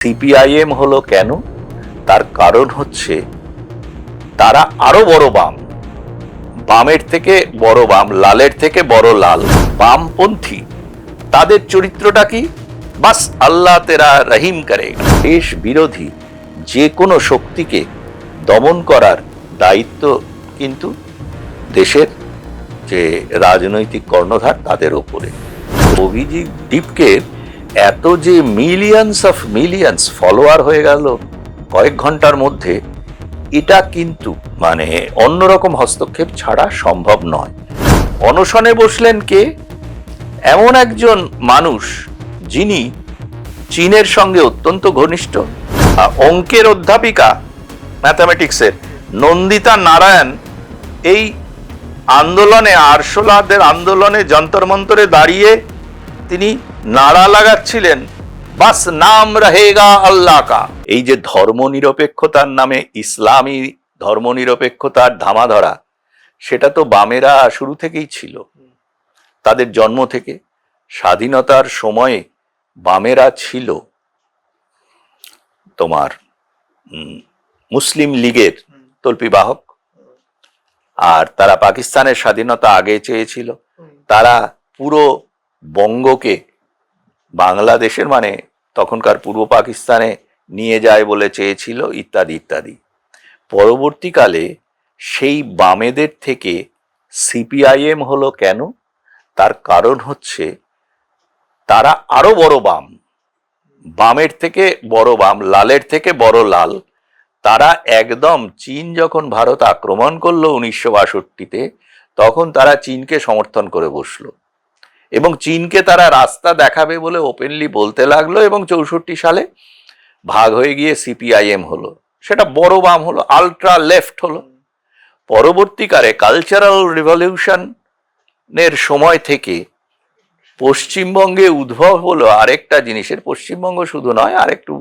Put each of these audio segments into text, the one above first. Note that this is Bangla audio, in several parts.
সিপিআইএম হলো কেন? তার কারণ হচ্ছে তারা আরো বড় বাম, বামের থেকে বড় বাম, লালের থেকে বড় লাল, বামপন্থী। তাদের চরিত্রটা কি? বাস আল্লাহ তেরা রহিম করে। দেশ বিরোধী যে কোনো শক্তিকে দমন করার দায়িত্ব কিন্তু দেশের যে রাজনৈতিক কর্ণধার তাদের ওপরে। অভিজিৎ দীপকে এত যে মিলিয়ন্স ফলোয়ার হয়ে গেল কয়েক ঘন্টার মধ্যে, এটা কিন্তু মানে অন্যরকম হস্তক্ষেপ ছাড়া সম্ভব নয়। অনশনে বসলেন কে? এমন একজন মানুষ যিনি চীনের সঙ্গে অত্যন্ত ঘনিষ্ঠ। অঙ্কের অধ্যাপিকা, ম্যাথামেটিক্সের নন্দিতা নারায়ণ এই আন্দোলনে, আরশোলাদের আন্দোলনে যন্তর মন্তরে দাঁড়িয়ে তিনি নারা লাগাচ্ছিলেন, বাস নাম রহেগা আল্লাহ কা। এই যে ধর্মনিরপেক্ষতার নামে ইসলামী ধর্মনিরপেক্ষতার ধামাধরা, সেটা তো বামেরা শুরু থেকেই ছিল, তাদের জন্ম থেকে। স্বাধীনতার সময়ে বামেরা ছিল তোমার মুসলিম লীগের তল্পিবাহক, আর তারা পাকিস্তানের স্বাধীনতা আগে চেয়েছিল। তারা পুরো বঙ্গকে বাংলাদেশের মানে তখনকার পূর্ব পাকিস্তানে নিয়ে যায় বলে চেয়েছিল, ইত্যাদি ইত্যাদি। পরবর্তীকালে সেই বামেদের থেকে সিপিআইএম হলো কেন? তার কারণ হচ্ছে তারা আরো বড় বাম, বামের থেকে বড় বাম, লালের থেকে বড় লাল। তারা একদম চীন যখন ভারত আক্রমণ করলো 1962-তে, তখন তারা চীনকে সমর্থন করে বসলো এবং চীনকে তারা রাস্তা দেখাবে বলে ওপেনলি বলতে লাগলো, এবং 64 সালে ভাগ হয়ে গিয়ে সিপিআইএম হলো। সেটা বড় বাম হলো, আলট্রা লেফট হলো। পরবর্তীকালে কালচারাল রিভলিউশনের সময় থেকে পশ্চিমবঙ্গে উদ্ভব হলো আরেকটা জিনিসের। পশ্চিমবঙ্গ শুধু নয়, আরেকটু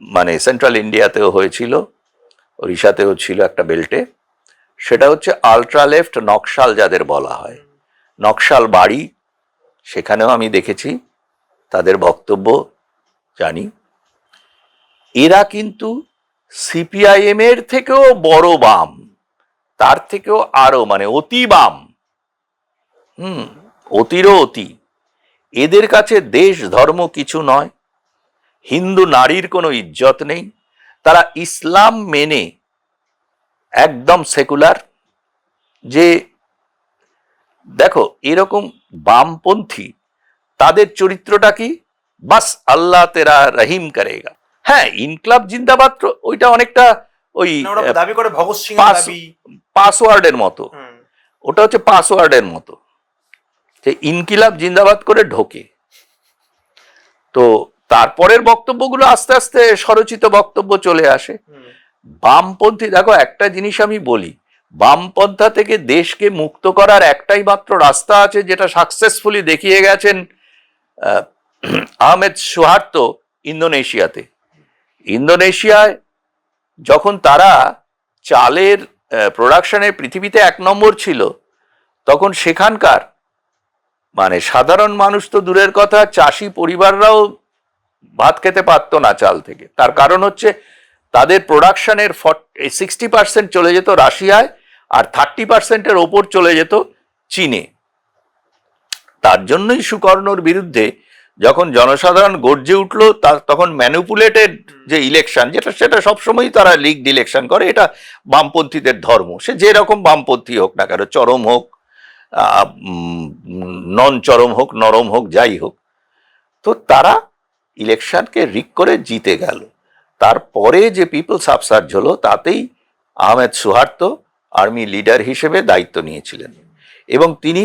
মানে সেন্ট্রাল ইন্ডিয়াতেও হয়েছিল, ওড়িশাতেও ছিল একটা বেল্টে। সেটা হচ্ছে আলট্রা লেফট নকশাল যাদের বলা হয়, নকশাল বাড়ি। সেখানেও আমি দেখেছি, তাদের বক্তব্য জানি। এরা কিন্তু সিপিআইএম এর থেকেও বড় বাম, তার থেকেও আরো মানে অতি বাম, অতিরও অতি। এদের কাছে দেশ ধর্ম কিছু নয়, হিন্দু নারীর কোনো ইজ্জত নেই। তারা ইসলাম মেনে একদম সেকুলার। যে দেখো, এরকম বামপন্থী তাদের চরিত্রটা কি? বাস আল্লাহ তেরা রহিম করেগা। হ্যাঁ, ইনকলাব জিন্দাবাদ, ওইটা অনেকটা ওই দাবি করে ভগৎ সিং পাসওয়ার্ডের মতো। ওটা হচ্ছে পাসওয়ার্ডের মতো, যে ইনকিলাব জিন্দাবাদ করে ঢোকে। তো তারপরের বক্তব্যগুলো আস্তে আস্তে স্বরচিত বক্তব্য চলে আসে। বামপন্থী, দেখো একটা জিনিস আমি বলি, বামপন্থা থেকে দেশকে মুক্ত করার একটাই মাত্র রাস্তা আছে, যেটা সাকসেসফুলি দেখিয়ে গেছেন আহমেদ সুহার্তো ইন্দোনেশিয়াতে। ইন্দোনেশিয়ায় যখন তারা চালের প্রোডাকশনে পৃথিবীতে 1 নম্বর ছিল, তখন সেখানকার মানে সাধারণ মানুষ তো দূরের কথা, চাষি পরিবাররাও ভাত খেতে পারতো না চাল থেকে। তার কারণ হচ্ছে তাদের প্রোডাকশনের 60% চলে যেত রাশিয়ায়, আর 30%-এর ওপর চলে যেত চীনে। তার জন্যই সুকর্ণর বিরুদ্ধে যখন জনসাধারণ গর্জে উঠলো, তখন ম্যানিপুলেটেড যে ইলেকশন, সেটা সবসময় তারা লিগড ইলেকশন করে। এটা বামপন্থীদের ধর্ম, সে যেরকম বামপন্থী হোক না কেন, চরম হোক, নন চরম হোক, নরম হোক, যাই হোক। তো তারা ইলেকশনকে রিগ করে জিতে গেল। তারপরে যে পিপলস আপসার্জ হলো, তাতেই আহমেদ সুহার্তো আর্মি লিডার হিসেবে দায়িত্ব নিয়েছিলেন, এবং তিনি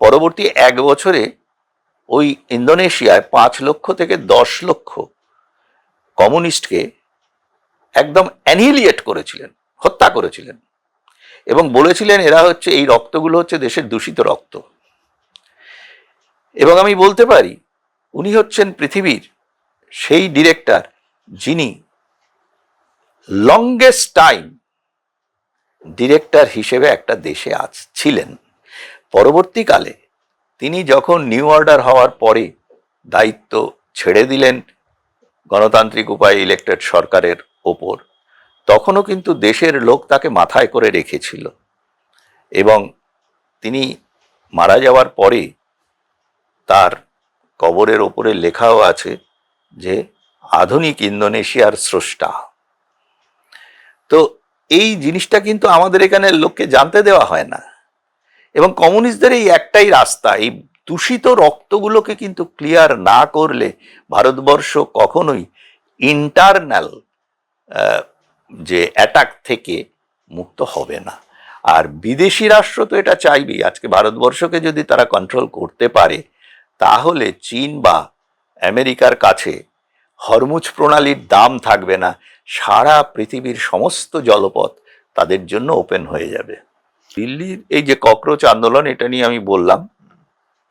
পরবর্তী 1 বছরে ওই ইন্দোনেশিয়ায় 5 লক্ষ থেকে 10 লক্ষ কমিউনিস্টকে একদম অ্যানিহিলিয়েট করেছিলেন, হত্যা করেছিলেন, এবং বলেছিলেন এরা হচ্ছে, এই রক্তগুলো হচ্ছে দেশের দূষিত রক্ত। এবং আমি বলতে পারি, উনি হচ্ছেন পৃথিবীর সেই ডিরেক্টর যিনি লংগেস্ট টাইম ডিরেক্টর হিসেবে একটা দেশে ছিলেন। পরবর্তীকালে তিনি যখন নিউ অর্ডার হওয়ার পরে দায়িত্ব ছেড়ে দিলেন গণতান্ত্রিক উপায়ে ইলেক্টেড সরকারের ওপর, তখনও কিন্তু দেশের লোক তাকে মাথায় করে রেখেছিল। এবং তিনি মারা যাওয়ার পরে তার কবরের ওপরে লেখাও আছে যে আধুনিক ইন্দোনেশিয়ার স্রষ্টা। তো এই জিনিসটা কিন্তু আমাদের এখানে লোককে জানতে দেওয়া হয় না। এবং কমিউনিস্টদের এই একটাই রাস্তা, এই দূষিত রক্তগুলোকে কিন্তু ক্লিয়ার না করলে ভারতবর্ষ কখনোই ইন্টারনাল যে অ্যাটাক থেকে মুক্ত হবে না। আর বিদেশি রাষ্ট্র তো এটা চাইবেই। আজকে ভারতবর্ষকে যদি তারা কন্ট্রোল করতে পারে, তাহলে চীন বা আমেরিকার কাছে হরমুজ প্রণালীর দাম থাকবে না, সারা পৃথিবীর সমস্ত জলপথ তাদের জন্য ওপেন হয়ে যাবে। দিল্লির এই যে ককরোচ আন্দোলন, এটা নিয়ে আমি বললাম,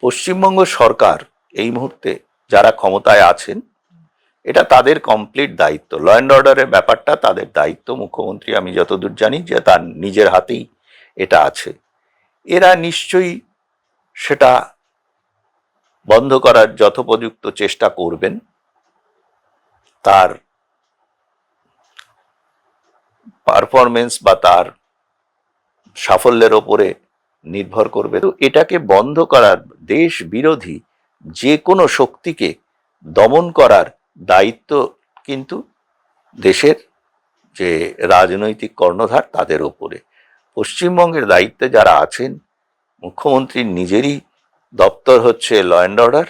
পশ্চিমবঙ্গ সরকার এই মুহূর্তে যারা ক্ষমতায় আছেন, এটা তাদের কমপ্লিট দায়িত্ব। ল অ্যান্ড অর্ডারের ব্যাপারটা তাদের দায়িত্ব। মুখ্যমন্ত্রী, আমি যতদূর জানি, যে তার নিজের হাতেই এটা আছে। এরা নিশ্চয়ই সেটা বন্ধ করার যথোপযুক্ত চেষ্টা করবেন। তার পারফরমেন্স বা তার সাফল্যের ওপরে নির্ভর করবে। তো এটাকে বন্ধ করার, দেশ বিরোধী যে কোনো শক্তিকে দমন করার দায়িত্ব কিন্তু দেশের যে রাজনৈতিক কর্ণধার তাদের ওপরে। পশ্চিমবঙ্গের দায়িত্বে যারা আছেন, মুখ্যমন্ত্রীর নিজেরই দপ্তর হচ্ছে ল অ্যান্ড অর্ডার,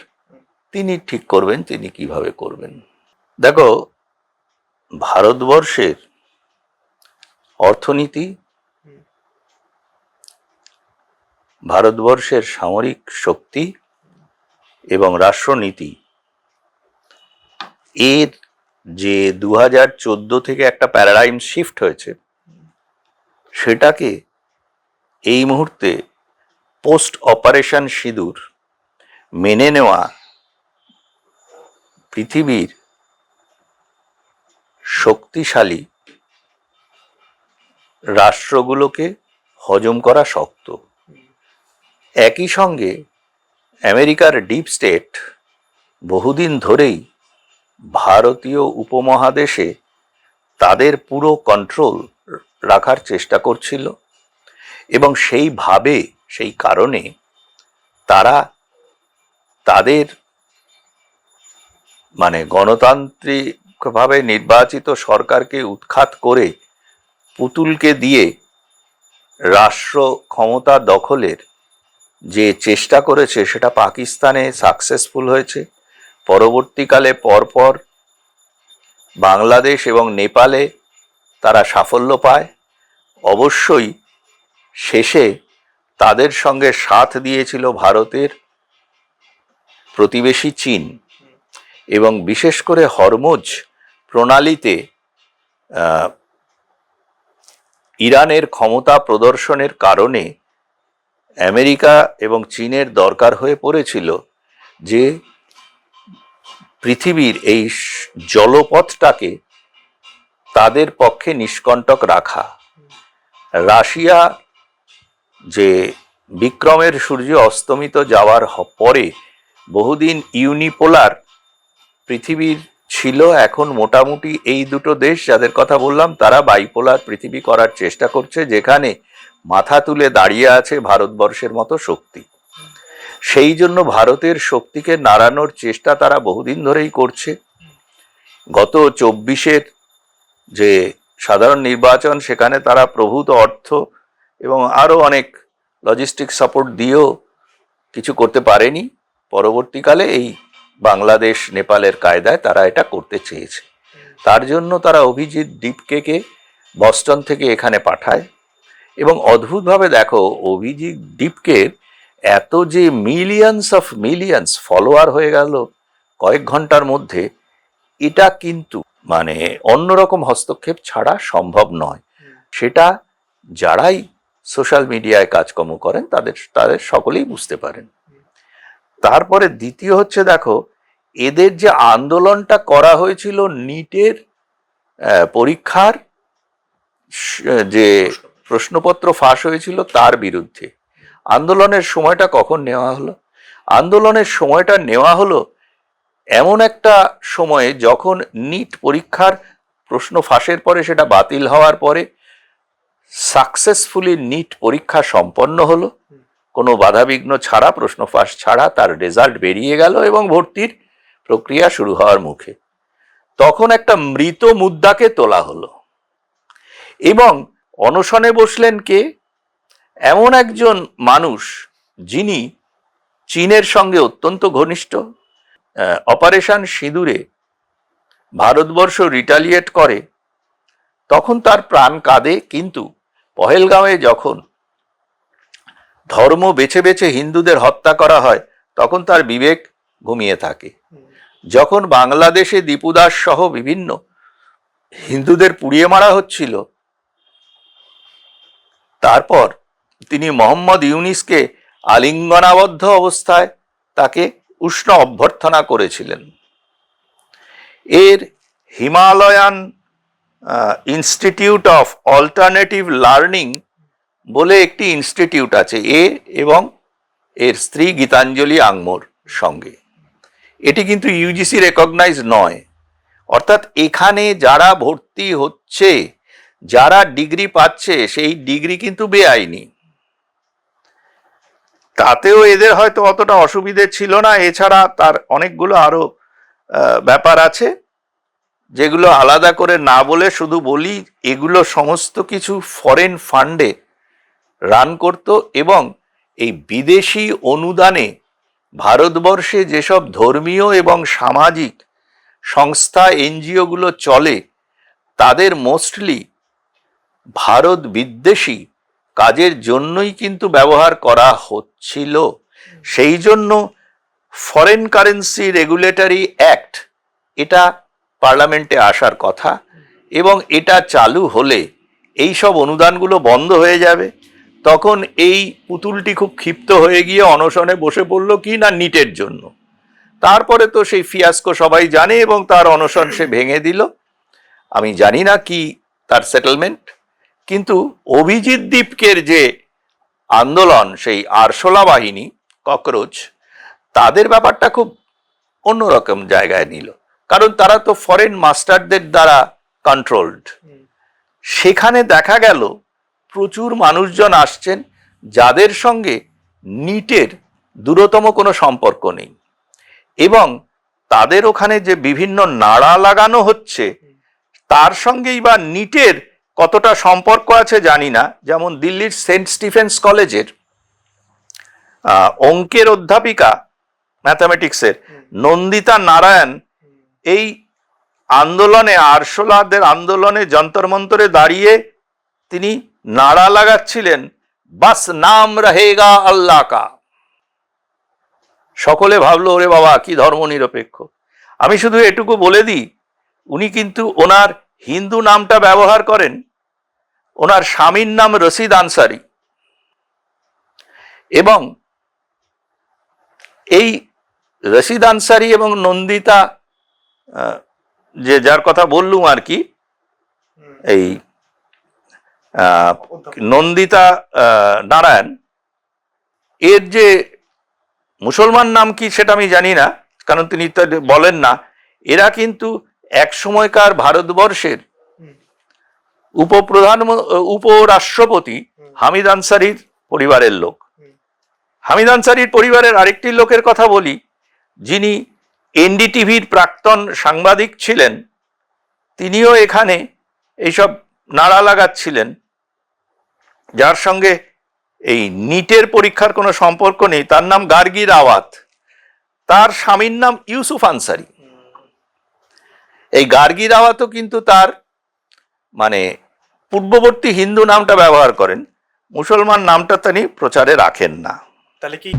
তিনি ঠিক করবেন তিনি কিভাবে করবেন। দেখো, ভারতবর্ষের অর্থনীতি, ভারতবর্ষের সামরিক শক্তি এবং রাষ্ট্রনীতি, এর যে 2014 থেকে একটা প্যারাডাইম শিফট হয়েছে, সেটাকে এই মুহূর্তে পোস্ট অপারেশন সিঁদুর মেনে নেওয়া পৃথিবীর শক্তিশালী রাষ্ট্রগুলোকে হজম করা শক্ত। একই সঙ্গে আমেরিকার ডিপ স্টেট বহুদিন ধরেই ভারতীয় উপমহাদেশে তাদের পুরো কন্ট্রোল রাখার চেষ্টা করছিল, এবং সেই কারণে তারা তাদের গণতান্ত্রিকভাবে নির্বাচিত সরকারকে উৎখাত করে পুতুলকে দিয়ে রাষ্ট্র ক্ষমতা দখলের যে চেষ্টা করেছে, সেটা পাকিস্তানে সাকসেসফুল হয়েছে। পরবর্তীকালে পরপর বাংলাদেশ এবং নেপালে তারা সাফল্য পায়। অবশ্যই শেষে তাদের সঙ্গে সাথ দিয়েছিল ভারতের প্রতিবেশী চীন, এবং বিশেষ করে হরমুজ প্রণালীতে ইরানের ক্ষমতা প্রদর্শনের কারণে আমেরিকা এবং চীনের দরকার হয়ে পড়েছিল যে পৃথিবীর এই জলপথটাকে তাদের পক্ষে নিষ্কণ্টক রাখা। রাশিয়া যে বিক্রমের সূর্য অস্তমিত যাওয়ার পরে বহুদিন ইউনিপোলার পৃথিবীর ছিল, এখন মোটামুটি এই দুটো দেশ যাদের কথা বললাম, তারা বাইপোলার পৃথিবী করার চেষ্টা করছে, যেখানে মাথা তুলে দাঁড়িয়ে আছে ভারতবর্ষের মতো শক্তি। সেই জন্য ভারতের শক্তিকে নাড়ানোর চেষ্টা তারা বহুদিন ধরেই করছে। গত 24-এর যে সাধারণ নির্বাচন, সেখানে তারা প্রভূত অর্থ এবং আরো অনেক লজিস্টিক সাপোর্ট দিয়েও কিছু করতে পারেনি। পরবর্তীকালে এই বাংলাদেশ নেপালের কায়দায় তারা এটা করতে চেয়েছে। তার জন্য তারা অভিজিৎ ডিপকে বস্টন থেকে এখানে পাঠায়, এবং অদ্ভুতভাবে দেখো, অভিজিৎ ডিপকের এত যে মিলিয়ন্স ফলোয়ার হয়ে গেল কয়েক ঘন্টার মধ্যে, এটা কিন্তু অন্যরকম হস্তক্ষেপ ছাড়া সম্ভব নয়। সেটা যারাই সোশ্যাল মিডিয়ায় কাজকর্ম করেন তাদের সকলেই বুঝতে পারেন। তারপরে দ্বিতীয় হচ্ছে, দেখো, এদের যে আন্দোলনটা করা হয়েছিল নিটের পরীক্ষার যে প্রশ্নপত্র ফাঁস হয়েছিল তার বিরুদ্ধে, আন্দোলনের সময়টা কখন নেওয়া হলো? আন্দোলনের সময়টা নেওয়া হলো এমন একটা সময়ে যখন নিট পরীক্ষার প্রশ্ন ফাঁসের পরে সেটা বাতিল হওয়ার পরে সাকসেসফুলি নিট পরীক্ষা সম্পন্ন হলো, কোনো বাধাবিঘ্ন ছাড়া, প্রশ্ন ফাঁস ছাড়া তার রেজাল্ট বেরিয়ে গেল এবং ভর্তির প্রক্রিয়া শুরু হওয়ার মুখে। তখন একটা মৃত মুদ্রাকে তোলা হলো এবং অনশনে বসলেন কে? এমন একজন মানুষ যিনি চীনের সঙ্গে অত্যন্ত ঘনিষ্ঠ। অপারেশন সিঁদুরে ভারতবর্ষ রিটালিয়েট করে, তখন তার প্রাণ কাঁদে, কিন্তু পহেলগাঁওয়ে যখন ধর্ম বেছে বেছে হিন্দুদের হত্যা করা হয় তখন তার বিবেক ঘুমিয়ে থাকে। যখন বাংলাদেশে দীপুদাস সহ বিভিন্ন হিন্দুদের পুড়িয়ে মারা হচ্ছিল, তারপর তিনি মোহাম্মদ ইউনিসকে আলিঙ্গনাবদ্ধ অবস্থায় তাকে উষ্ণ অভ্যর্থনা করেছিলেন। এর Himalayan institute of alternative learning বলে একটি ইনস্টিটিউট আছে এবং এর স্ত্রী গীতাঞ্জলি আংমোর সঙ্গে। এটি কিন্তু ইউজিসি রেকগনাইজ নয়, অর্থাৎ এখানে যারা ভর্তি হচ্ছে, যারা ডিগ্রি পাচ্ছে, সেই ডিগ্রি কিন্তু বেআইনি। তাতেও এদের হয়তো অতটা অসুবিধে ছিল না। এছাড়া তার অনেকগুলো আরো ব্যাপার আছে যেগুলো আলাদা করে না বলে শুধু বলি, এগুলো সমস্ত কিছু ফরেন ফান্ডে রান করত এবং এই বিদেশি অনুদানে ভারতবর্ষে যেসব ধর্মীয় এবং সামাজিক সংস্থা এনজিওগুলো চলে তাদের মোস্টলি ভারত বিদ্বেষী কাজের জন্যই কিন্তু ব্যবহার করা হচ্ছিল। সেই জন্য ফরেন কারেন্সি রেগুলেটরি অ্যাক্ট এটা পার্লামেন্টে আসার কথা এবং এটা চালু হলে এই সব অনুদানগুলো বন্ধ হয়ে যাবে। তখন এই পুতুলটি খুব ক্ষিপ্ত হয়ে গিয়ে অনশনে বসে পড়ল কি না, নিটের জন্য। তারপরে তো সেই ফিয়াস্কো সবাই জানে এবং তার অনশন সে ভেঙে দিল। আমি জানি না কি তার সেটেলমেন্ট, কিন্তু অভিজিৎ দীপকের যে আন্দোলন, সেই আরশোলা বাহিনী, ককরোচ, তাদের ব্যাপারটা খুব অন্যরকম জায়গায় নিল, কারণ তারা তো ফরেন মাস্টারদের দ্বারা কন্ট্রোলড। সেখানে দেখা গেল প্রচুর মানুষজন আসছেন যাদের সঙ্গে নিটের দূরতম কোনো সম্পর্ক নেই, এবং তাদের ওখানে যে বিভিন্ন নাড়া লাগানো হচ্ছে তার সঙ্গেই বা নিটের কতটা সম্পর্ক আছে জানি না। যেমন দিল্লির সেন্ট স্টিফেন্স কলেজের অঙ্কের অধ্যাপিকা, ম্যাথামেটিক্সের নন্দিতা নারায়ণ, এই আন্দোলনে, আরশোলাদের আন্দোলনে যন্তর মন্তরে দাঁড়িয়ে তিনি নারা লাগাচ্ছিলেন, বাস নাম রহেগা আল্লাহ কা। সকলে ভাবলো ওরে বাবা কি ধর্ম নিরপেক্ষ। আমি শুধু এটুকু বলে দিই, উনি কিন্তু ওনার হিন্দু নামটা ব্যবহার করেন, ওনার স্বামীর নাম রশিদ আনসারি, এবং এই রশিদ আনসারি এবং নন্দিতা, যে যার কথা বললুম আর কি, এই নন্দিতা নারায়ণ, এর যে মুসলমান নাম কি সেটা আমি জানি না, কারণ তিনি তো বলেন না। এরা কিন্তু এক সময়কার ভারতবর্ষের উপরাষ্ট্রপতি হামিদ আনসারির পরিবারের লোক। হামিদ আনসারির পরিবারের আরেকটি লোকের কথা বলি, যিনি এনডিটিভির প্রাক্তন সাংবাদিক ছিলেন, তিনিও এখানে এইসব নাড়া লাগাচ্ছিলেন, যার সঙ্গে এই নিটের পরীক্ষার কোনো সম্পর্ক নেই। তার নাম গার্গী রাওয়াত, তার স্বামীর নাম ইউসুফ আনসারি। এই গার্গী রাওয়াতও কিন্তু তার মানে পূর্ববর্তী হিন্দু নামটা ব্যবহার করেন, মুসলমান নামটা তিনি প্রচারে রাখেন না। তাহলে কি